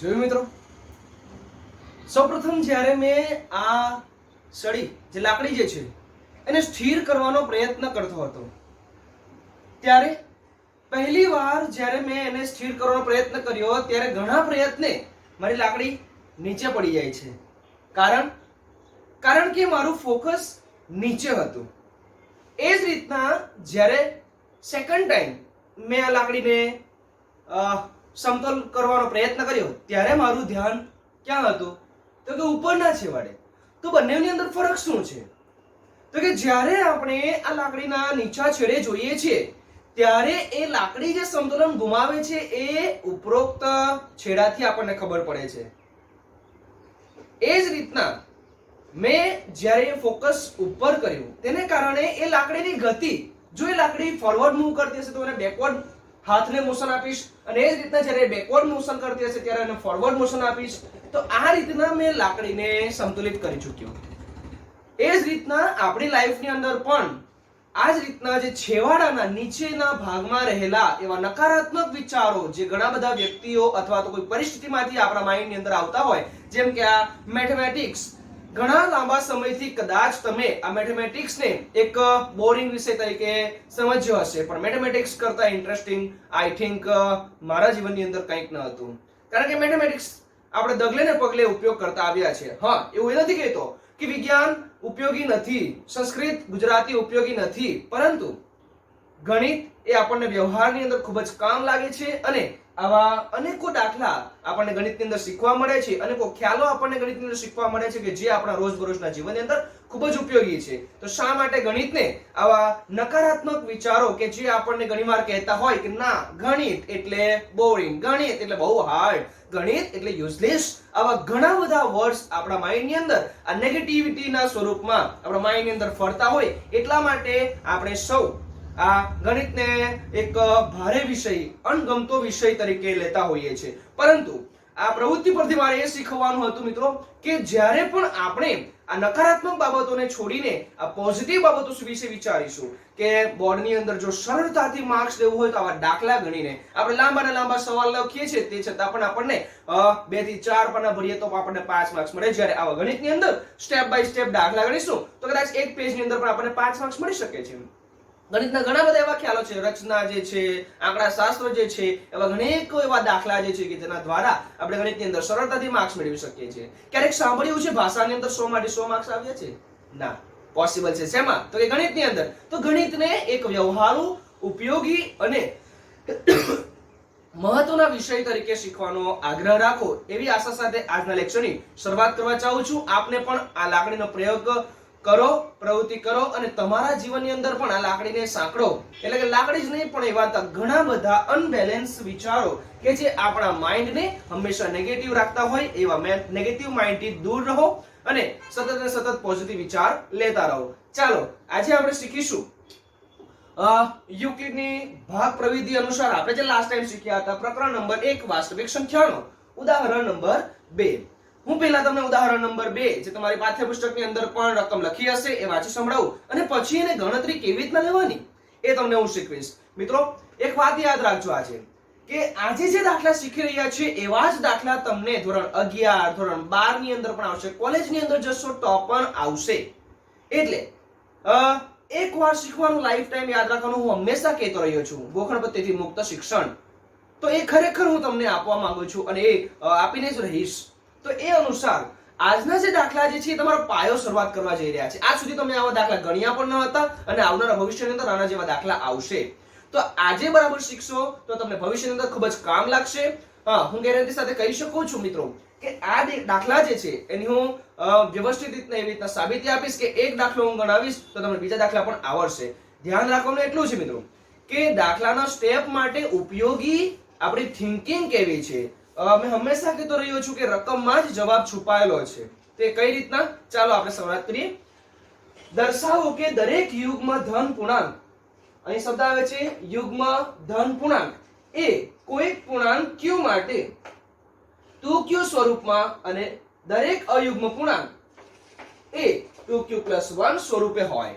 જોયું મિત્રો, સૌપ્રથમ જ્યારે મેં આ સળી જે લાકડી જે છે એને સ્થિર કરવાનો પ્રયત્ન કરતો હતો ત્યારે પહેલી વાર જ્યારે મેં એને સ્થિર કરવાનો પ્રયત્ન કર્યો ત્યારે ઘણા પ્રયત્ને મારી લાકડી નીચે પડી જાય છે. કારણ કે મારું ફોકસ નીચે હતું. એ જ રીતના જ્યારે સેકન્ડ ટાઈમ મેં આ લાકડીને સમતલ કરવાનો પ્રયત્ન કર્યો ત્યારે મારું ધ્યાન ક્યાં હતું? તો કે ઉપરના છેવાડે. તો બંનેની અંદર ફરક શું છે? તો કે જ્યારે આપણે આ લાકડીના નીચા છેડે જોઈએ છીએ ત્યારે એ લાકડી જે સંતુલન ગુમાવે છે એ ઉપરોક્ત છેડાથી આપણને ખબર પડે છે. એ જ રીતના મેં જ્યારે ફોકસ ઉપર કર્યું તેને કારણે એ લાકડીની ગતિ, જો એ લાકડી ફોરવર્ડ મૂવ કરતી હશે તો એને બેકવર્ડ હાથને મોશન આપીશ, અને એ જ રીતના જ્યારે બેકવર્ડ મોશન કરતી હશે ત્યારે એને ફોરવર્ડ મોશન આપીશ. તો આ રીતના મેં લાકડીને સંતુલિત કરી ચૂક્યો. એ જ રીતના આપણી લાઈફની અંદર પણ આ જ રીતના જે છેવાડાના નીચેના ભાગમાં રહેલા એવા નકારાત્મક વિચારો જે ઘણા બધા વ્યક્તિઓ અથવા તો કોઈ પરિસ્થિતિમાંથી આપણા માઇન્ડની અંદર આવતા હોય, જેમ કે આ મેથેમેટિક્સ, ઘણા લાંબા સમયથી કદાચ તમે આ મેથેમેટિક્સને એક બોરિંગ વિષય તરીકે સમજ્યો હશે, પણ મેથેમેટિક્સ કરતા ઇન્ટરેસ્ટિંગ આઈ થિંક મારા જીવનની અંદર કંઈક ન હતું. કારણ કે મેથેમેટિક્સ આપણે ડગલે ને પગલે ઉપયોગ કરતા આવ્યા છે. હા, એવું નથી કહેતો કે વિજ્ઞાન ઉપયોગી નથી, સંસ્કૃત ગુજરાતી ઉપયોગી નથી, પરંતુ ગણિત એ આપણને વ્યવહારની અંદર ખૂબ જ કામ લાગે છે. અને આવા અનેકો દાખલા આપણને ગણિતની અંદર શીખવા મળે છે, અનેકો ખ્યાલો આપણને ગણિતની અંદર શીખવા મળે છે કે જે આપણા રોજબરોજના જીવનની અંદર ખૂબ જ ઉપયોગી છે. તો શા માટે ગણિતને આવા નકારાત્મક વિચારો કે જે આપણને ઘણીવાર કહેતા હોય કે ના, ગણિત એટલે બોરિંગ, ગણિત એટલે બહુ હાર્ડ, ગણિત એટલે યુઝલેસ, આવા ઘણા બધા વર્ડ્સ આપણા માઇન્ડની અંદર આ નેગેટિવિટીના સ્વરૂપમાં આપણા માઇન્ડની અંદર ફરતા હોય, એટલા માટે આપણે સૌ આ ગણિતને એક ભારે વિષય, અણગમતો વિષય તરીકે લેતા હોઈએ છીએ. પરંતુ આ પ્રવૃત્તિ પરથી મારે એ શીખવાનું હતું મિત્રો કે જ્યારે પણ આપણે આ નકારાત્મક બાબતોને છોડીને આ પોઝિટિવ બાબતો વિશે વિચારીશું કે બોર્ડની અંદર જો સરળતાથી માર્ક્સ લેવું હોય તો આવા દાખલા ગણીને આપણે લાંબાના લાંબા સવાલ લખીએ છીએ, તે છતાં પણ આપણને 2 થી 4 પાના ભરીએ તો આપણને 5 માર્ક્સ મળે. જ્યારે આવા ગણિતની અંદર સ્ટેપ બાય સ્ટેપ દાખલા ગણીશું તો કદાચ એક પેજની અંદર પણ આપણને 5 માર્ક્સ મળી શકે છે. ગણિતના ઘણા બધા એવા ખ્યાલો છે, રચના જે છે, આંકડા શાસ્ત્ર જે છે, એવા ઘણેકો એવા દાખલા જે છે કે જેના દ્વારા આપણે ગણિતની અંદર સરળતાથી માર્ક્સ મેળવી શકીએ છીએ. ક્યારેક સાંભળ્યું છે ભાષાની અંદર 100 માટે 100 માર્ક્સ આવ્યા છે? ના, પોસિબલ છે. શેમાં? તો કે ગણિતની અંદર. તો ગણિતને એક વ્યવહારુ, ઉપયોગી અને મહત્વના વિષય તરીકે શીખવાનો આગ્રહ રાખો, એવી આશા સાથે આજના લેક્ચરની શરૂઆત કરવા ચાહું છું. આપને પણ આ લાકડીનો પ્રયોગ કરો, પ્રવૃત્તિ કરો અને તમારા જીવનની અંદર પણ આ લાકડીને સાંકળો. એટલે કે લાકડી જ નહીં પણ એવા ઘણા બધા અનબેલેન્સ વિચારો કે જે આપણા માઇન્ડને હંમેશા નેગેટિવ રાખતા હોય, એવા નેગેટિવ માઇન્ડથી દૂર રહો અને સતત ને સતત પોઝિટિવ વિચાર લેતા રહો. ચાલો આજે આપણે શીખીશું યુક્લિડની ભાગ પ્રવિધિ અનુસાર આપણે જે લાસ્ટ ટાઈમ શીખ્યા હતા, પ્રકરણ નંબર 1 વાસ્તવિક સંખ્યાનો ઉદાહરણ નંબર 2. હું પહેલા તમને ઉદાહરણ નંબર 2 જે તમારી પાઠ્યપુસ્તકની અંદર પણ રકમ લખી હશે એ વાંચી સંભળાવું અને પછી એને ગણતરી કેવી રીતના લેવાની એ તમને હું શીખવીશ. મિત્રો, એક વાત યાદ રાખજો આજે કે આજે જે દાખલા શીખી રહ્યા છે એવા જ દાખલા તમને ધોરણ 11, ધોરણ 12 ની અંદર પણ આવશે, કોલેજની અંદર જશો તો પણ આવશે. એટલે એક વાર શીખવાનું, લાઈફ ટાઈમ યાદ રાખવાનું હું હંમેશા કહેતો રહ્યો છું. ગોખણપટ્ટીથી મુક્ત શિક્ષણ તો એ ખરેખર હું તમને આપવા માંગુ છું અને એ આપીને જ રહીશ. તો એ અનુસાર આજના જે દાખલા જે છે તમારો પાયો શરૂઆત કરવા જઈ રહ્યા છે. આજ સુધી તમે આવા દાખલા ગણ્યા પણ ન હતા અને આવનારા ભવિષ્યની અંદર આના જેવા દાખલા આવશે. તો આજે બરાબર શીખશો તો તમને ભવિષ્યની અંદર ખૂબ જ કામ લાગશે. હું ગેરંટી સાથે કહી શકું છું મિત્રો કે આ દાખલા જે છે એની હું વ્યવસ્થિત રીતના એવી રીતના સાબિતી આપીશ કે એક દાખલો હું ગણાવીશ તો તમને બીજા દાખલા પણ આવડશે. ધ્યાન રાખવાનું એટલું છે મિત્રો કે દાખલાના સ્ટેપ માટે ઉપયોગી આપણી થિંકિંગ કેવી છે. મેં હંમેશા કહેતો રહ્યો છું કે રકમમાં જ જવાબ છુપાયેલો છે. તે કઈ રીતના? ચાલો આપણે શરૂઆત કરીએ. દર્શાવો કે દરેક યુગ્મ ધન પૂર્ણાંક, અહીં શબ્દ આવે છે યુગ્મ ધન પૂર્ણાંક, એ કોઈક પૂર્ણાંક q માટે 2q સ્વરૂપમાં અને દરેક અયુગ્મ પૂર્ણાંક એ 2q + 1 સ્વરૂપે હોય.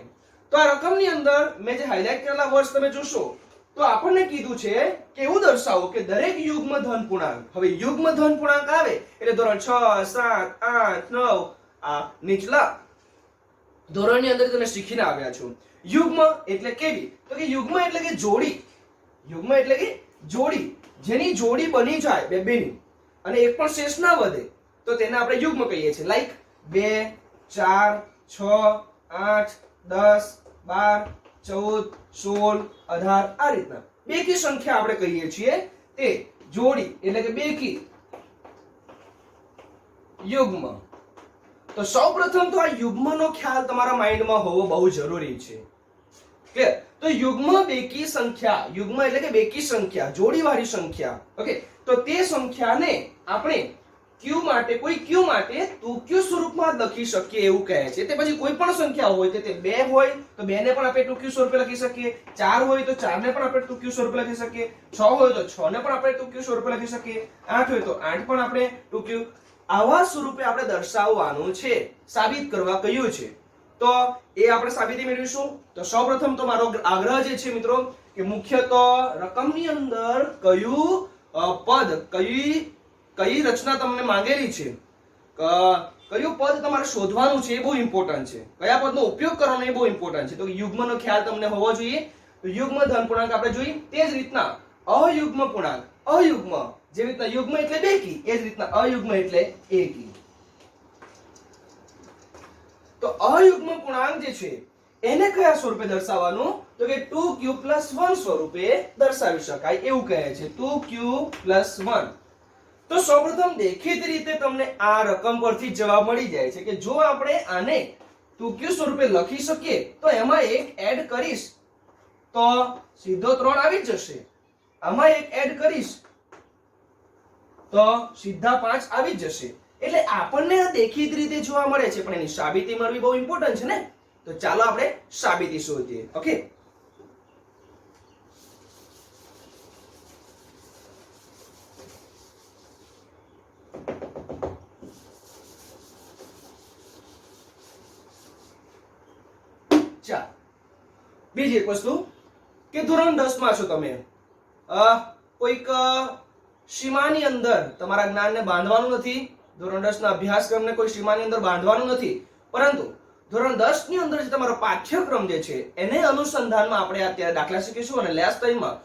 તો આ રકમની અંદર મેં જે હાઇલાઇટ કરેલા વર્ડ્સ તમે જોશો તો આપણને કીધું છે કે એવું દર્શાવો કે દરેક યુગ્મ ધન પૂર્ણાંક, હવે યુગ્મ ધન પૂર્ણાંક આવે એટલે ધોરણ 6, 7, 8, 9 આ નીચલા ધોરણની અંદર તમે શીખીને આવ્યા છો. યુગ્મ એટલે કેવી? તો કે યુગ્મ એટલે કે જોડી. યુગ્મ એટલે કે જોડી, જેની જોડી બની જાય બે બેની અને એક પણ શેષ ના વધે તો તેને આપણે યુગ્મ કહીએ છીએ. લાઈક 2, 4, 6, 8, 10, 12, 14, 16, 18 આ રીતના બેકી સંખ્યા આપણે કહીએ છીએ તે જોડી એટલે કે બેકી યુગ્મ. તો સૌપ્રથમ તો આ યુગ્મનો ખ્યાલ તમારા માઇન્ડમાં હોવો બહુ જરૂરી છે. ક્લિયર? તો યુગ્મ બેકી સંખ્યા, યુગ્મ એટલે કે બેકી સંખ્યા, જોડીવાળી સંખ્યા. ઓકે, તો તે સંખ્યાને આપણે q માટે, કોઈ q માટે તું q સ્વરૂપમાં લખી શકીએ એવું કહે છે. તે પછી કોઈ પણ સંખ્યા હોય કે તે 2 હોય તો 2 ને પણ આપણે 2q સ્વરૂપે લખી શકીએ, 4 હોય તો 4 ને પણ આપણે 2q સ્વરૂપે લખી શકીએ, 6 હોય તો 6 ને પણ આપણે 2q સ્વરૂપે લખી શકીએ, 8 હોય તો 8 પણ આપણે 2q આવા સ્વરૂપે આપણે દર્શાવવાનું છે, સાબિત કરવા કહ્યું છે. તો એ આપણે સાબિતી મેળવીશું. તો સૌપ્રથમ તો મારો આગ્રહ જે છે મિત્રો કે મુખ્યતઃ રકમની અંદર કયું પદ, કઈ રચના તમને માંગેલી છે, કયું પદ તમારે શોધવાનું છે એ બહુ ઇમ્પોર્ટન્ટ છે, કયા પદનો ઉપયોગ કરવાનો એ બહુ ઇમ્પોર્ટન્ટ છે. તો યુગ્મનો ખ્યાલ તમને હોવો જોઈએ. તો યુગ્મ ધન પૂર્ણાંક આપણે જોઈ, તે જ રીતના અયુગ્મ પૂર્ણાંક, અયુગ્મ જેવી રીતના યુગ્મ એટલે બેકી એ જ રીતના અયુગ્મ એટલે એકી. તો અયુગ્મ પૂર્ણાંક જે છે એને કયા સ્વરૂપે દર્શાવવાનું? તો કે 2q + 1 સ્વરૂપે દર્શાવી શકાય એવું કહે છે. 2q + 1. તો સૌપ્રથમ દેખીતી રીતે તમને આ રકમ પરથી જવાબ મળી જાય છે કે જો આપણે આને 2q સ્વરૂપે લખી શકીએ તો એમાં એક એડ કરીશ તો સીધો 3 આવી જ જશે, આમાં એક એડ કરીશ તો સીધા 5 આવી જ જશે. એટલે આપણને આ દેખીતી રીતે જોવા મળે છે, પણ એની સાબિતી મળવી બહુ ઇમ્પોર્ટન્ટ છે ને. તો ચાલો આપણે સાબિતી શોધીએ. ઓકે, ચાલો બીજી એક વસ્તુ કે ધોરણ 10 માં છો તમે, કોઈક સીમાની અંદર તમારા જ્ઞાનને બાંધવાનું નથી, ધોરણ 10 ના અભ્યાસક્રમને કોઈ સીમાની અંદર બાંધવાનું નથી, પરંતુ ધોરણ 10 ની અંદર જે તમારો પાઠ્યક્રમ જે છે એને અનુસંધાનમાં આપણે અત્યારે દાખલા શીખીશું અને લેસ્ટ ટાઈમમાં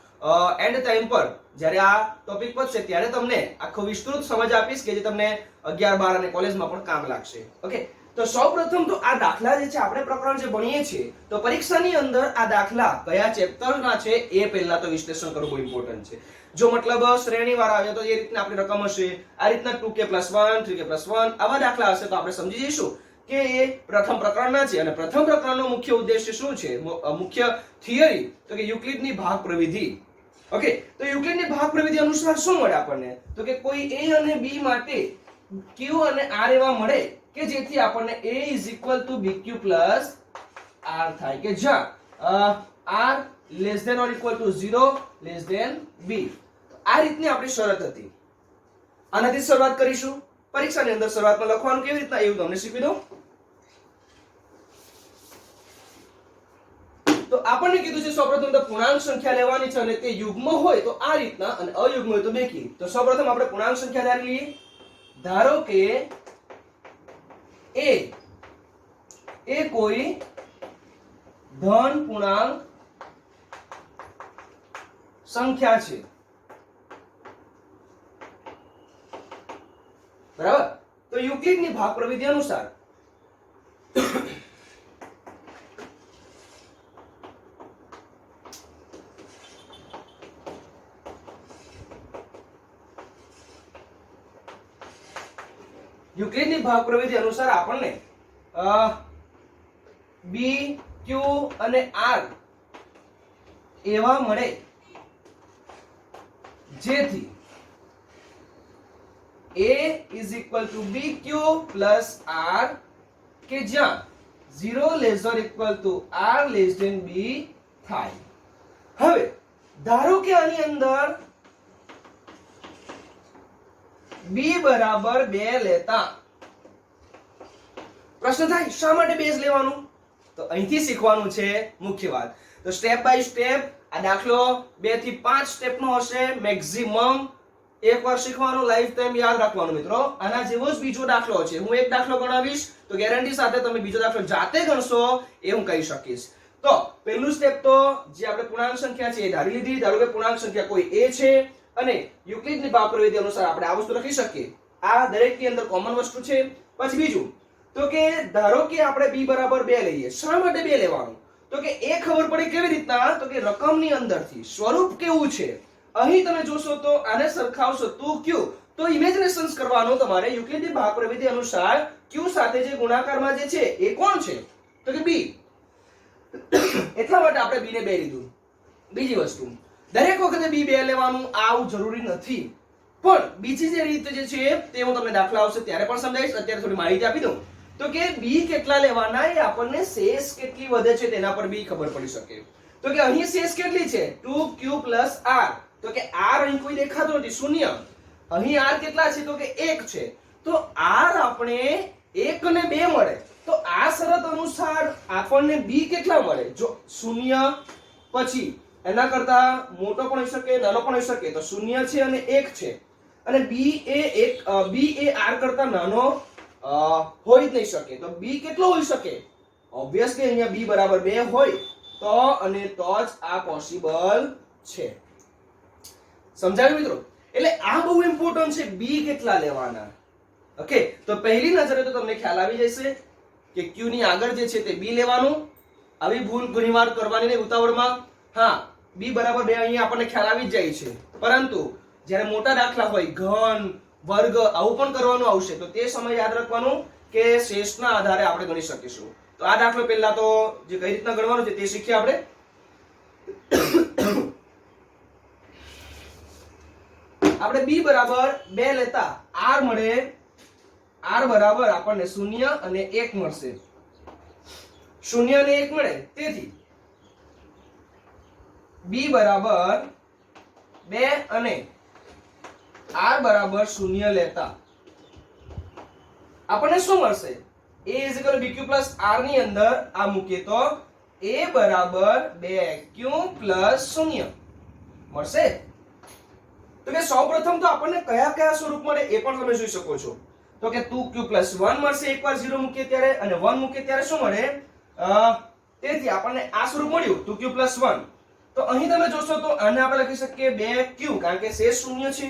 એન્ડ ટાઈમ પર જ્યારે આ ટોપિક પતશે ત્યારે તમને આખો વિસ્તૃત સમજ આપીશ કે જે તમને 11, 12 અને કોલેજમાં પણ કામ લાગશે. ઓકે, તો સૌપ્રથમ તો આ દાખલા જે છે આપણે પ્રકરણ જે ભણીએ છીએ તો પરીક્ષાની અંદર આ દાખલા કયા ચેપ્ટરના છે એ પહેલા તો વિશ્લેષણ કરવું બહુ ઇમ્પોર્ટન્ટ છે. જો મતલબ શ્રેણીવાળા આવે તો એ રીતના આપણી રકમ હશે, આ રીતના 2k + 1, 3k + 1 આવા દાખલા હશે તો આપણે સમજી જઈશું કે એ પ્રથમ પ્રકરણના છે. અને પ્રથમ પ્રકરણનો મુખ્ય ઉદ્દેશ્ય શું છે, મુખ્ય થિયરી તો કે યુક્લિડની ભાગ પ્રવિધિ. ઓકે, તો યુક્લિડની ભાગ પ્રવિધિ અનુસાર શું મળે આપણને? તો કે કોઈ a અને b માટે q અને r એવા મળે કે જેથી આપણને a = bq + r થાય કે જ્યાં r <= 0 b. આ રીતની આપણી શરત હતી. આનાથી શરૂઆત કરીશું. પરીક્ષાની અંદર શરૂઆતમાં લખવાનું કેવી રીતના એવું તમને શીખવી દઉં. તો આપણને કીધું છે સૌપ્રથમ તો પૂર્ણાંક સંખ્યા લેવાની છે અને તે યુગ્મ હોય તો આ રીતના અને અયુગ્મ હોય તો બેકી. તો સૌપ્રથમ આપણે પૂર્ણાંક સંખ્યા ધારી લઈએ. ધારો કે એ કોઈ ધન પૂર્ણાંક સંખ્યા છે, બરાબર. તો યુક્લિડની ભાગ પ્રવિધિ અનુસાર આપણને b, q અને r એવા મળે જેથી a = bq + r કે જ્યાં 0 ≤ r b થાય. હવે ધારો કે આની અંદર b = 2 લેતા પ્રશ્ન થાય શા માટે 2 જ લેવાનું? તો અહીંથી શીખવાનું છે મુખ્ય વાત. તો સ્ટેપ બાય સ્ટેપ આ દાખલો 2 થી 5 સ્ટેપનો હશે મેક્સિમમ. એકવાર શીખવાનું, લાઈફ ટાઈમ યાદ રાખવાનું મિત્રો. આના જેવો જ બીજો દાખલો છે. હું એક દાખલો ગણાવીશ તો ગેરંટી સાથે તમે બીજો દાખલો જાતે ગણશો એ હું કહી શકીશ. તો પહેલું સ્ટેપ તો જે આપણે પૂર્ણાંક સંખ્યા છે એ ધારી લીધી. ધારો કે પૂર્ણાંક સંખ્યા કોઈ a છે અને યુક્લિડની ભાવપ્રવિધિ અનુસાર આપણે આ વસ્તુ લખી શકીએ. આ દરેકની અંદર કોમન વસ્તુ છે. પછી બીજું તો કે ધારો કે આપણે b બરાબર 2 લઈએ. શા માટે 2 લેવાનું? તો કે એ ખબર પડે કેવી રીતના? તો કે રકમની અંદરથી સ્વરૂપ કેવું છે. અહીં તમે જોશો તો આને સરખાવશો તું q તો ઇમેજિનેશન્સ કરવાનો તમારે. યુક્લિડની ભાગપ્રવિધિ અનુસાર q સાથે જે ગુણાકારમાં જે છે એ કોણ છે? તો કે b. એટલા માટે આપણે b ને 2 લીધું. બીજી વસ્તુ, દરેક વખતે b 2 લેવાનું આવું જરૂરી નથી, પણ બીજી જે રીત જે છે તે હું તમને દાખલા આવશે ત્યારે પણ સમજાવીશ. અત્યારે થોડી માહિતી આપી દઉં તો કે b કેટલા લેવાના એ આપણને શેષ કેટલી વધે છે તેના પર બી ખબર પડી શકે. તો કે અહીં શેષ કેટલી છે? 2q r. તો કે r અહીં કોઈ દેખાતો નથી, શૂન્ય. અહીં r કેટલા છે? તો કે 1 છે. તો r આપણે 1 અને 2 મળે. તો આ શરત અનુસાર આપણને b કેટલા મળે? જો શૂન્ય પછી એના કરતા મોટો પણ હોઈ શકે, નાનો પણ હોઈ શકે. તો શૂન્ય છે અને 1 છે અને b એ r કરતા નાનો હોઈ જ નહીં શકે. તો b કેટલો હોઈ શકે? ઓબ્વિયસલી અહીંયા b બરાબર 2 હોય તો અને તો જ આ પોસિબલ છે. સમજાયું મિત્રો? એટલે આ બહુ ઇમ્પોર્ટન્ટ છે, b કેટલા લેવાના. ઓકે, તો પહેલી નજરે તો તમને ખ્યાલ આવી જશે કે q ની આગળ જે છે તે b લેવાનું. આવી ભૂલ ઘણીવાર કરવાની નહીં ઉતાવળમાં. હા, b બરાબર 2 અહીંયા આપણને ખ્યાલ આવી જ જાય છે, પરંતુ જ્યારે મોટા દાખલા હોય, ઘન, વર્ગ, આવું પણ કરવાનું આવશે તો તે સમય યાદ રાખવાનું કે શેષના આધારે આપણે ગણી શકીશું. તો આ દાખલો પહેલા તો જે કઈ રીતના ગણવાનો છે તે શીખીએ આપણે. આપણે b બરાબર 2 લેતા r મળે. r બરાબર આપણને 0 અને 1 મળશે. 0 અને 1 મળે. તેથી b બરાબર 2 અને r બરાબર 0 લેતા આપણને શું મળશે? a bq r ની અંદર આ મૂકીએ તો a બરાબર 2q 0 મળશે. તો કે સૌપ્રથમ તો આપણને કયા કયા સ્વરૂપ મળે એ પણ તમે જોઈ શકો છો. તો કે 2q 1 મળશે એકવાર 0 મૂકીએ ત્યારે, અને 1 મૂકીએ ત્યારે શું મળે? તેથી આપણને આ સ્વરૂપ મળ્યું 2q 1. તો અહીં તમે જોશો તો આને આપણે લખી શકીએ 2q, કારણ કે શેષ શૂન્ય છે.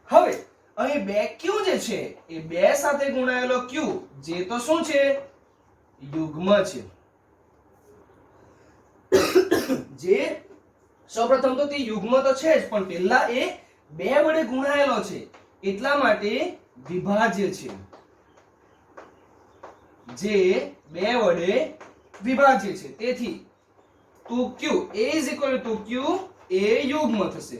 હવે અહીં 2q જે છે એ 2 સાથે ગુણાયેલો q, જે તો શું છે? યુગ્મ છે. જે સૌપ્રથમ તો તે યુગ્મ તો છે જ, પણ પહેલા એ 2 વડે ગુણાયેલો છે એટલા માટે વિભાજ્ય છે. જે 2 વડે વિભાજ્ય છે. તેથી 2q a q એ યુગ્મ થશે.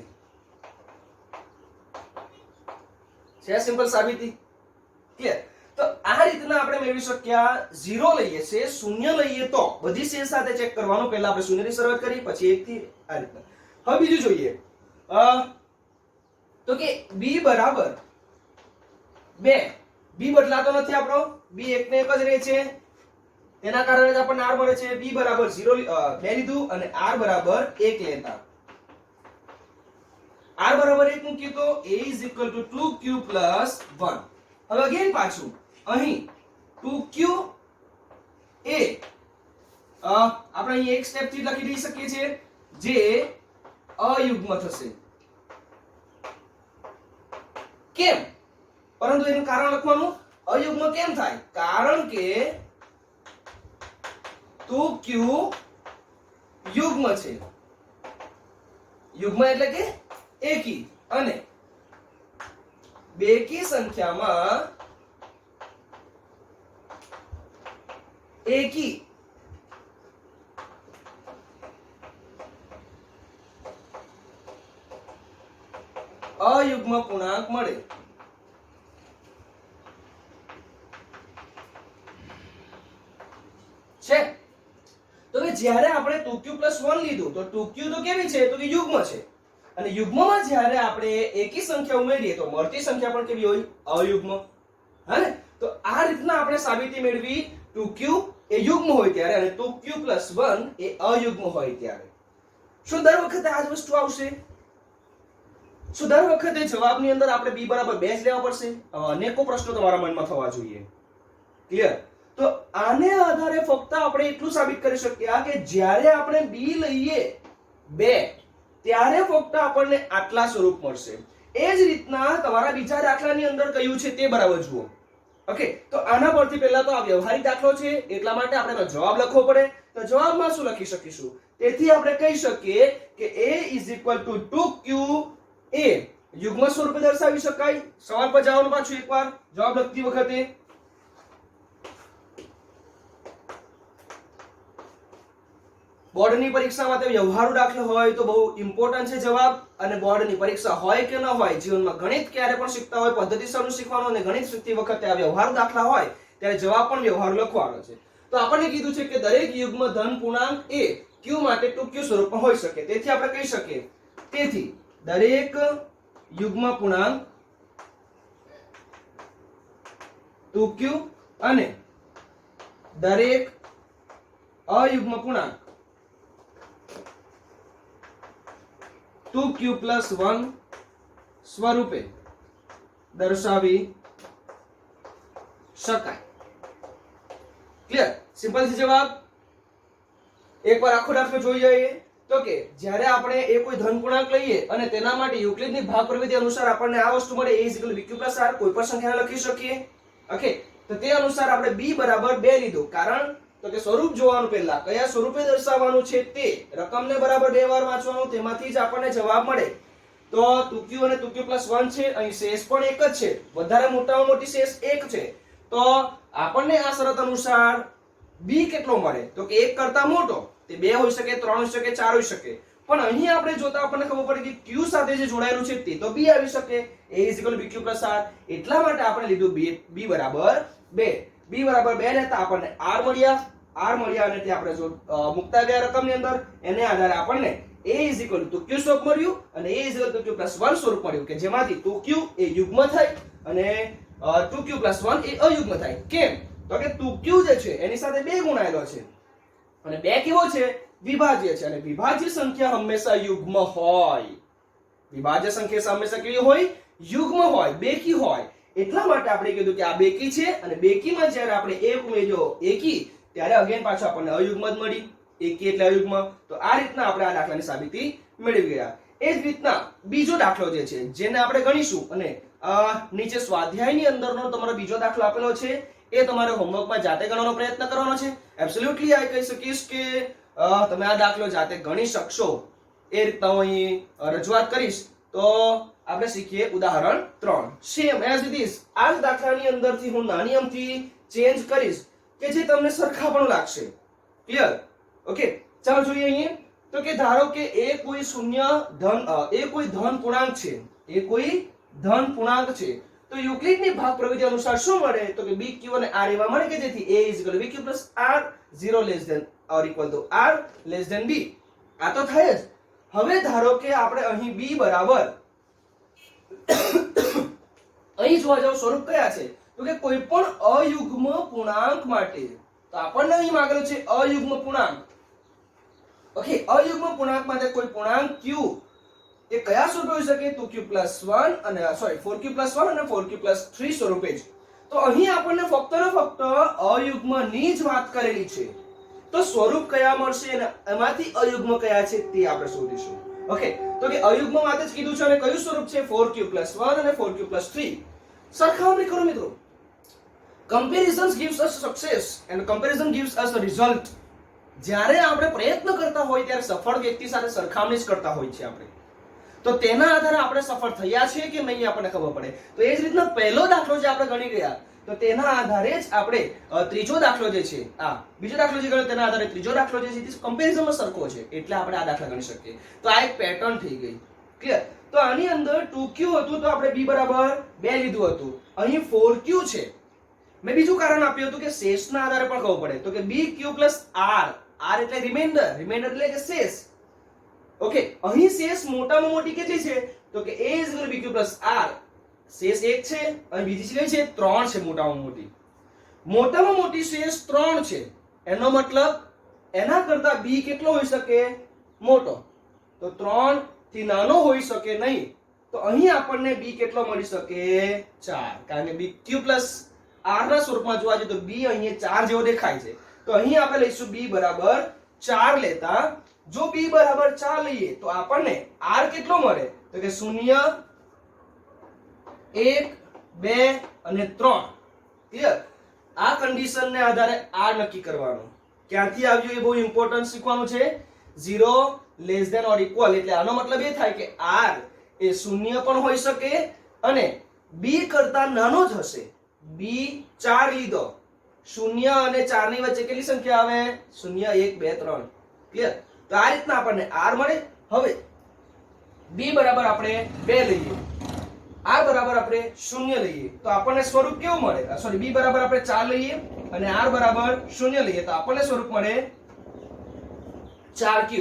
છે સિમ્પલ સાબિતી. ક્લિયર? તો આ રીતના આપણે મેળવી શક્યા. 0 લઈએ છે, 0 લઈએ તો બધી શેષ સાથે ચેક કરવાનું. પહેલા આપણે 0 ની શરૂઆત કરી, પછી 1 થી આ રીતના. હવે બીજું જોઈએ તો કે b બરાબર 2. b બદલાતો નથી આપણો. b 1 ને 1 જ રહે છે. તેના કારણે જ આપણને r મળે છે. b બરાબર 2 લીધું અને r બરાબર 1 લેતા. r બરાબર 1 મૂકીએ તો a 2q 1. હવે અગેન પાછું અહીં 2q a આપણે અહીં એક સ્ટેપ થી લખી દઈ શકીએ છીએ, જે અયુગ્મ થશે. કેમ? પરંતુ એનું કારણ લખવાનું. અયુગ્મ કેમ થાય? કારણ કે 2q યુગ્મ છે. યુગ્મ એટલે કે એકી, અને બેકી સંખ્યામાં એકી અયુગ્મ પૂર્ણાંક મળે. છે તો કે જ્યારે આપણે 2q 1 લીધું તો 2q તો કેવી છે? તો કે યુગ્મ છે. અને યુગ્મમાં જ્યારે આપણે એકી સંખ્યા ઉમેરીએ તો મળતી સંખ્યા પણ કેવી હોય? અયુગ્મ. હા ને? તો આ રીતના આપણે સાબિતી મેળવી 2q એ યુગ્મ હોય ત્યારે અને 2q 1 એ અયુગ્મ હોય ત્યારે. શું દર વખતે આ જ વસ્તુ આવશે? શું દર વખતે જવાબની અંદર આપણે b બરાબર 2 જ લેવા પડશે? અનેકો પ્રશ્નો તમારા મનમાં થવા જોઈએ. ક્લિયર? તો આને આધારે ફક્ત આપણે એટલું સાબિત કરી શકીએ કે જ્યારે આપણે b લઈએ 2 ત્યારે ફક્ત આપણને આટલા સ્વરૂપ મળશે. એ જ રીતના તમારા બીજા દાખલાની અંદર કયું છે તે બરાબર જુઓ. ઓકે, તો આના પરથી પહેલા તો આ વ્યવહારિક દાખલો છે એટલા માટે આપણે જવાબ લખવો પડે. તો જવાબમાં શું લખી શકીશું? તેથી આપણે કહી શકીએ કે a = 2qa યુગ્મ સ્વરૂપે દર્શાવી શકાય. સવાલ પર જવાનું પાછું એકવાર જવાબ લખતી વખતે. બોર્ડની પરીક્ષામાં તે વ્યવહારુ દાખલો હોય તો બહુ ઇમ્પોર્ટન્ટ છે જવાબ. અને બોર્ડની પરીક્ષા હોય કે ન હોય, જીવનમાં ગણિત ક્યારે પણ શીખતા હોય પદ્ધતિસરનું શીખવાનું, અને ગણિત શીખતી વખતે આ વ્યવહારુ દાખલા હોય ત્યારે જવાબ પણ વ્યવહારુ લખવાનો છે. તો આપણને કીધું છે કે દરેક યુગ્મ ધન પૂર્ણાંક a q માટે 2q સ્વરૂપમાં હોઈ શકે. તેથી આપણે કહી શકીએ તેથી દરેક યુગ્મ પૂર્ણાંક 2q અને દરેક અયુગ્મ પૂર્ણાંક 2q + 1 સ્વરૂપે દર્શાવી શકાય. ક્લિયર? સિમ્પલ છે જવાબ. એકવાર આખો દાખલો જોઈ જઈએ તો કે જ્યારે આપણે એ કોઈ ધન પૂર્ણાંક લઈએ અને તેના માટે યુક્લિડની ભાગ પ્રવિધિ અનુસાર આપણને આ વસ્તુ મળે a = bq + r કોઈ પણ સંખ્યાને લખી શકીએ. ઓકે, તો તે અનુસાર આપણે b બરાબર 2 લીધું. કારણ તો કે સ્વરૂપ જોવાનું, પહેલા કયા સ્વરૂપે દર્શાવવાનું છે તે રકમને બરાબર 2 વાર વાંચવાનું, તેમાંથી જ આપણને જવાબ મળે. તો 2q અને 2q + 1 છે. અહીં શેષ પણ એક જ છે, વધારે મોટામાં મોટી શેષ 1 છે. તો આપણને આ શરત અનુસાર b કેટલો મળે? તો કે 1 કરતા મોટો. તે 2 હોઈ શકે, 3 હોઈ શકે, 4 હોઈ શકે. પણ અહીં આપણે જોતા આપણને ખબર પડે કે q સાથે જે જોડાયેલું છે તે તો b આવી શકે. a = bq + r. એટલા માટે આપણે લીધું b બરાબર 2. b બરાબર 2 લેતા આપણને r મળ્યા. અને તે આપણે જો મુકતા ગયા રકમની અંદર એને આધારે આપણને a = 2q સ્વરૂપ મળ્યું અને a = 2q + 1 સ્વરૂપ મળ્યું કે જેમાંથી 2q એ યુગ્મ થાય અને 2q + 1 એ અયુગ્મ થાય. કેમ? તો કે 2q જે છે એની સાથે 2 ગુણાયેલો છે અને 2 કેવો છે? વિભાજ્ય છે. અને વિભાજ્ય સંખ્યા હંમેશા યુગ્મ હોય. વિભાજ્ય સંખ્યા હંમેશા કેવી હોય? યુગ્મ હોય, બેકી હોય. એટલા માટે આપણે કીધું કે આ બેકી છે અને બેકીમાં જ્યારે આપણે 1 ઉમેર્યો એકી ત્યારે અગેન પાછો આપણને અયુગ્મ જ મળી. એકી એટલે અયુગ્મ. તો આ રીતના આપણે આ દાખલાની સાબિતી મેળવી ગયા. એ જ રીતના બીજો દાખલો જે છે જેને આપણે ગણીશું અને નીચે સ્વાધ્યાયની અંદરનો તમારો બીજો દાખલો આપેલો છે એ તમારે હોમવર્કમાં જાતે ગણવાનો પ્રયત્ન કરવાનો છે. એબ્સોલ્યુટલી આ કહી શકીશ કે તમે આ દાખલો જાતે ગણી શકશો. એ રીતના હું અહીં રજૂઆત કરીશ. તો આપણે શીખીએ ઉદાહરણ 3. સેમ એઝ ઇટ ઇઝ આ જ દાખલાની અંદરથી હું નાની અમથી ચેન્જ કરીશ કે જે તમને સરખાપણું લાગશે. ક્લિયર? ઓકે, ચાલો જોઈએ અહીંયા. તો કે ધારો કે એ કોઈ ધન પૂર્ણાંક છે. એ કોઈ ધન પૂર્ણાંક છે. તો યુક્લિડની ભાગ પ્રવિધિ અનુસાર શું મળે? તો કે bq અને r એવા મળે કે જેથી a = bq + r 0 < r < b. આ તો થાય જ. હવે ધારો કે આપણે અહીં b બરાબર અહીં જોવા જાવ સ્વરૂપ કયા છે? તો કે કોઈ પણ અયુગ્મ પૂર્ણાંક માટે. તો આપણને અહીં માંગેલું છે અયુગ્મ પૂર્ણાંક. ઓકે, અયુગ્મ પૂર્ણાંક માટે કોઈ પૂર્ણાંક q એ કયા સ્વરૂપે હોઈ શકે? 2q + 1 અને 4q + 1 અને 4q + 3 સ્વરૂપે જ. તો અહીં આપણને ફક્ત ને ફક્ત અયુગ્મની જ વાત કરેલી છે. તો સ્વરૂપ કયા મળશે અને એમાંથી અયુગ્મ કયા છે તે આપણે શોધીશું. ઓકે, તો કે અયુગ્મ માટે જ કીધું છે અને કયું સ્વરૂપ છે? 4q + 1 અને 4q + 3. સરખામણી કરો મિત્રો. Comparisons gives us success and comparison gives us a result. જ્યારે આપણે પ્રયત્ન કરતા હોય ત્યારે સફળ વ્યક્તિ સાથે સરખામણી જ કરતા હોય છે આપણે. તો તેના આધારે આપણે સફળ થયા છે કે નહીં આપણને ખબર પડે. તો એ જ રીતના પહેલો દાખલો જે આપણે ગણી ગયા તો તેના આધારે જ આપણે ત્રીજો દાખલો જે છે બીજો દાખલો જે ગણ્યો તેના આધારે ત્રીજો દાખલો જે છે તે કમ્પેરિઝનમાં સરખો છે એટલે આપણે આ દાખલા ગણી શકીએ. તો આ એક પેટર્ન થઈ ગઈ. ક્લિયર? તો આની અંદર 2q હતું તો આપણે b બરાબર 2 લીધું હતું. અહીં 4q છે. મેં બીજું કારણ આપ્યું હતું કે શેષના આધારે પણ ખબર પડે. તો કે bq + r એટલે રિમાઇન્ડર એટલે કે શેષ. ઓકે, અહીં શેષ મોટામાં મોટી કેટલી છે? તો કે a = bq + r. શેષ 1 છે અને બીજી કઈ છે? 3 છે મોટામાં મોટી. મોટામાં મોટી શેષ 3 છે. એનો મતલબ એના કરતા b કેટલો હોઈ શકે? મોટો. તો 3 થી નાનો હોઈ શકે નહીં. તો અહીં આપણને b કેટલો મળી શકે? 4. કારણ કે b q પ્લસ r ના સ્વરૂપમાં જોવા જઈએ તો b અહીં 4 જેવો દેખાય છે. તો અહીં આપણે લઈશું b બરાબર 4 લેતા. જો b બરાબર 4 લઈએ તો આપણને r કેટલો મળે? તો કે 0 1 2 અને 3. ક્લિયર? આ કન્ડિશન ને આધારે r નક્કી કરવાનો. ક્યાંથી આવ્યું એ બહુ ઇમ્પોર્ટન્ટ શીખવાનું છે. 0 લેસ ધેન ઓર ઇક્વલ એટલે આનો મતલબ એ થાય કે r એ 0 પણ હોઈ શકે અને b કરતા નાનો જ હશે. b 4 લીધો, 0 અને 4 ની વચ્ચે કેટલી સંખ્યા આવે? 0 1 2 3. ક્લિયર? તો આ રીતના આપણને r મળે. હવે b બરાબર આપણે 2 લઈએ, r બરાબર આપણે 0 લઈએ તો આપણને સ્વરૂપ કેવું મળે? સોરી, b બરાબર આપણે 4 લઈએ અને r બરાબર 0 લઈએ તો આપણને સ્વરૂપ મળે 4q.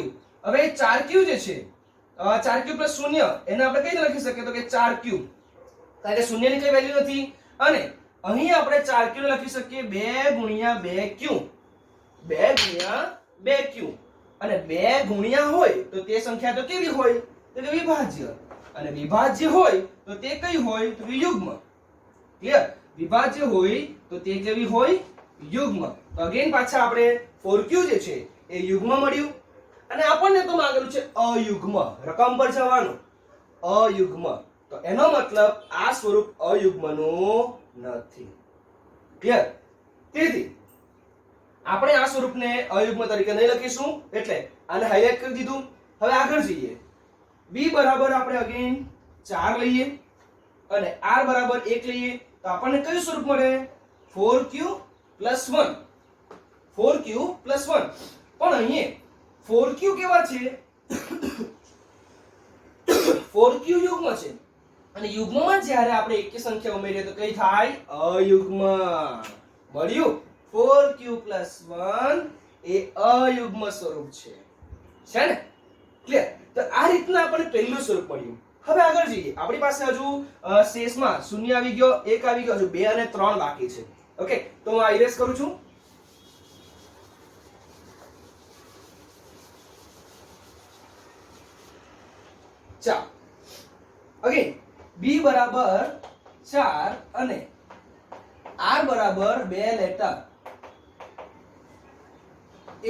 હવે 4q જે છે 4q પ્લસ 0 એને આપણે કઈ રીતે લખી શકીએ? તો કે 4q, કારણ કે 0 ની કઈ વેલ્યુ નથી. અને અહીં આપણે 4q ને લખી શકીએ 2 ગુણ્યા 2q, 2 ગુણ્યા 2q. અને 2 ગુણ્યા હોય તો તે સંખ્યા તો કેવી હોય? તો કે વિભાજ્ય. અને વિભાજ્ય હોય તો તે કઈ હોય? તો કે યુગ્મ. ક્લિયર? વિભાજ્ય હોય તો તે કેવી હોય? યુગ્મ. તો અગેન પાછા આપણે 4q જે છે એ યુગ્મ મળ્યું. અને આપણને તો માંગેલું છે અયુગ્મ. રકમ પર જવાનું. અયુગ્મ. તો એનો મતલબ આ સ્વરૂપ અયુગ્મનું નથી. ક્લિયર? તેથી આપણે આ સ્વરૂપને અયુગ્મ તરીકે નહીં લખીશું એટલે આને હાઈલાઈટ કરી દીધું. હવે આગળ જઈએ. b બરાબર આપણે અગેન 4 લઈએ અને r બરાબર 1 લઈએ તો આપણને કયું સ્વરૂપ મળે? 4q plus 1. 4q plus 1. પણ અહીં 4q કેવા છે? 4q યુગ્મ છે અને યુગ્મમાં જ્યારે આપણે એકી સંખ્યા ઉમેરીએ તો કઈ થાય? અયુગ્મ. મળ્યું? 4q પ્લસ 1 એ અયુગ્મ સ્વરૂપ છે. છે ને? ક્લિયર? તો આ રીતના આપણને પહેલું સ્વરૂપ મળ્યું. હવે આગળ જઈએ. આપણી પાસે હજુ શેષમાં 0 આવી ગયો, 1 આવી ગયો, હજુ 2 અને 3 બાકી છે. ઓકે, તો હું આ ઇરેઝ કરું છું. ચાલો અગેન b બરાબર 4 અને r બરાબર 2 લેતા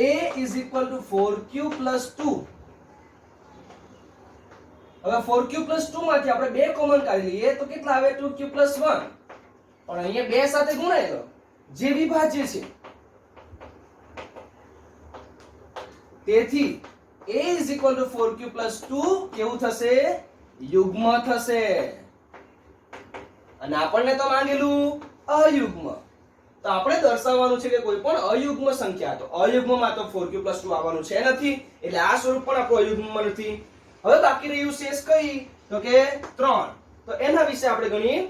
a is equal to 4q plus 2. હવે 4q plus 2 માંથી આપણે 2 કોમન કાઢી લઈએ તો કેટલા આવે? 2q plus 1. પણ અહીંયા 2 સાથે ગુણાયેલો જે વિભાજ્ય છે. તેથી a is equal to 4q plus 2 કેવું થશે? યુગ્મ થશે. અને આપણને તો માંગેલું અયુગ્મ. તો આપણે દર્શાવવાનું છે કે કોઈ પણ અયુગ્મ સંખ્યા, તો અયુગ્મમાં તો 4q plus 2 આવવાનું છે નથી એટલે આ સ્વરૂપ પણ આપણું અયુગ્મમાં નથી. હવે બાકી રહ્યું શેષ કઈ? તો કે 3. તો એના વિશે આપણે ગણીએ.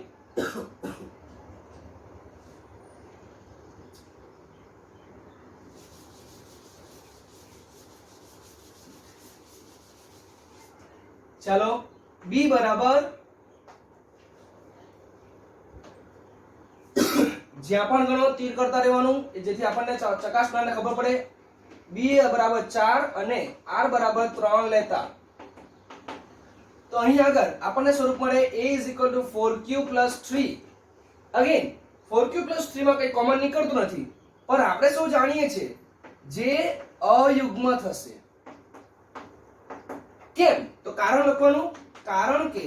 ચાલો b બરાબર જ્યાં પણ ગણો તીર કરતા રહેવાનું જેથી આપણને ચકાસવાને ખબર પડે. b બરાબર 4 અને r બરાબર 3 લેતા તો અહીં આગળ આપણને સ્વરૂપ મળે a is equal to 4q plus 3. Again 4q plus 3 માં કઈ કોમન નીકળતું નથી પણ આપણે શું જાણીએ છીએ? જે અયુગ્મ થશે. કેમ? તો કારણ લખવાનું. કારણ કે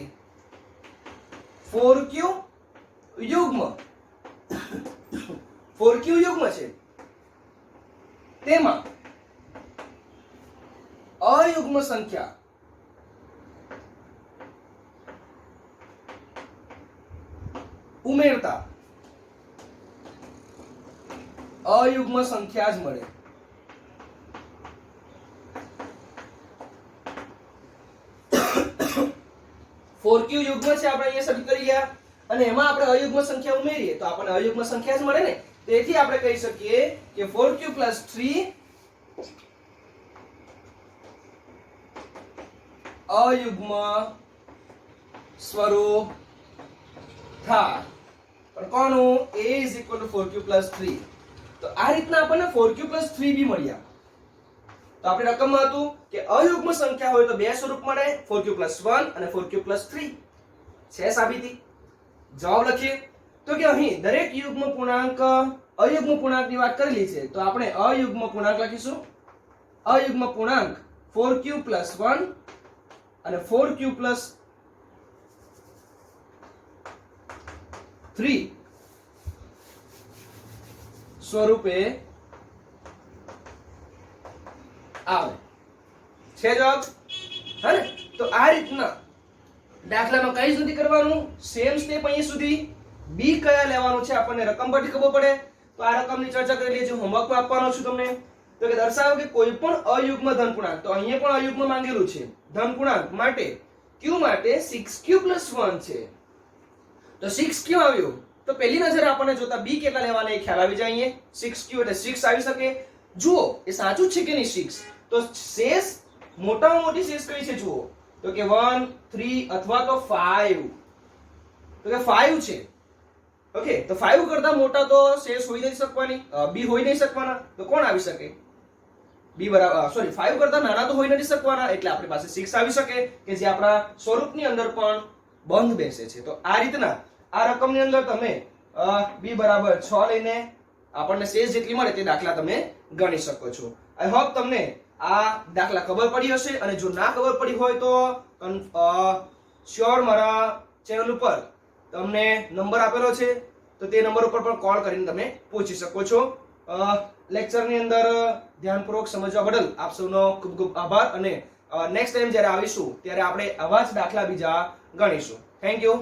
4q યુગ્મ 4q યુગ્મ છે તેમાં અયુગ્મ સંખ્યા ઉમેરતા અયુગ્મ સંખ્યા જ મળે. ફોર ક્યુ યુગ્મ છે આપણે અહીંયા સબમિટ કરી ગયા અને એમાં આપણે અયુગ્મ સંખ્યા ઉમેરીએ તો આપણને અયુગ્મ સંખ્યા જ મળે ને. તેથી આપણે કહી શકીએ કે 4q + 3 અયુગ્મ સ્વરૂપ થાય. પણ કોનું? a = 4q + 3. તો આ રીતના આપણને 4q + 3 બી મળ્યા. તો આપણી રકમમાં હતું કે અયુગ્મ સંખ્યા હોય તો બે સ્વરૂપ મળે, 4q + 1 અને 4q + 3. છે સાબિતી. જવાબ લખીએ તો કે અહીં દરેક યુગ્મ પૂર્ણાંક અયુગ્મ પૂર્ણાંકની વાત કરેલી છે, તો આપણે અયુગ્મ પૂર્ણાંક લખીશું. અયુગ્મ પૂર્ણાંક 4q + 1 અને 4q + 3 સ્વરૂપે આવે છે. જવાબ હે ને? તો આ રીતના દાખલામાં કઈ સુધી કરવાનું, સેમ સ્ટેપ અહીં સુધી. બી કયા લેવાનું છે આપણને રકમ પરથી ખબર પડે. તો આ રકમની ચર્ચા કરી લેજો, હોમવર્કમાં આપવાનો છું તમને. તો કે દર્શાવો કે કોઈ પણ અયુગ્મ ધન પૂર્ણાંક, તો અહીંયા પણ અયુગ્મ માંગેલું છે ધન પૂર્ણાંક માટે q માટે 6q + 1 છે. તો 6q આવ્યો તો પહેલી નજરે આપણને જોતા બી કેટલા લેવાના એ ખ્યાલ આવી જાય. અહીંયા 6q એટલે 6 આવી શકે. જુઓ એ સાચું છે કે નહીં 6. તો શેષ મોટામાં મોટી શેષ કઈ છે જુઓ, તો કે 1 3 અથવા તો 5. તો કે 5 છે. ઓકે, તો 5 કરતા મોટા તો શેષ હોઈ નહીં શકવાની, બી હોઈ નહીં શકવાના. તો કોણ આવી શકે? બી બરાબર, સોરી 5 કરતા નાના તો હોઈ નથી શકવાના, એટલે આપણી પાસે 6 આવી શકે કે જે આપણા સ્વરૂપની અંદર પણ બંધ બેસે છે. તો આ રીતના આ રકમની અંદર તમે બી બરાબર 6 લઈને આપણને શેષ જેટલી મળે તે દાખલા તમે ગણી શકો છો. આઈ હોપ તમને આ દાખલા ખબર પડી હશે, અને જો ના ખબર પડી હોય તો શ્યોર મારા ચેનલ ઉપર તમને નંબર આપેલો છે, તો તે નંબર ઉપર પણ કોલ કરીને તમે પૂછી શકો છો. લેક્ચરની અંદર ધ્યાનપૂર્વક સમજવા બદલ આપ સૌનો ખૂબ ખૂબ આભાર, અને નેક્સ્ટ ટાઈમ જ્યારે આવીશું ત્યારે આપણે આવા જ દાખલા બીજા ગણીશું. Thank you.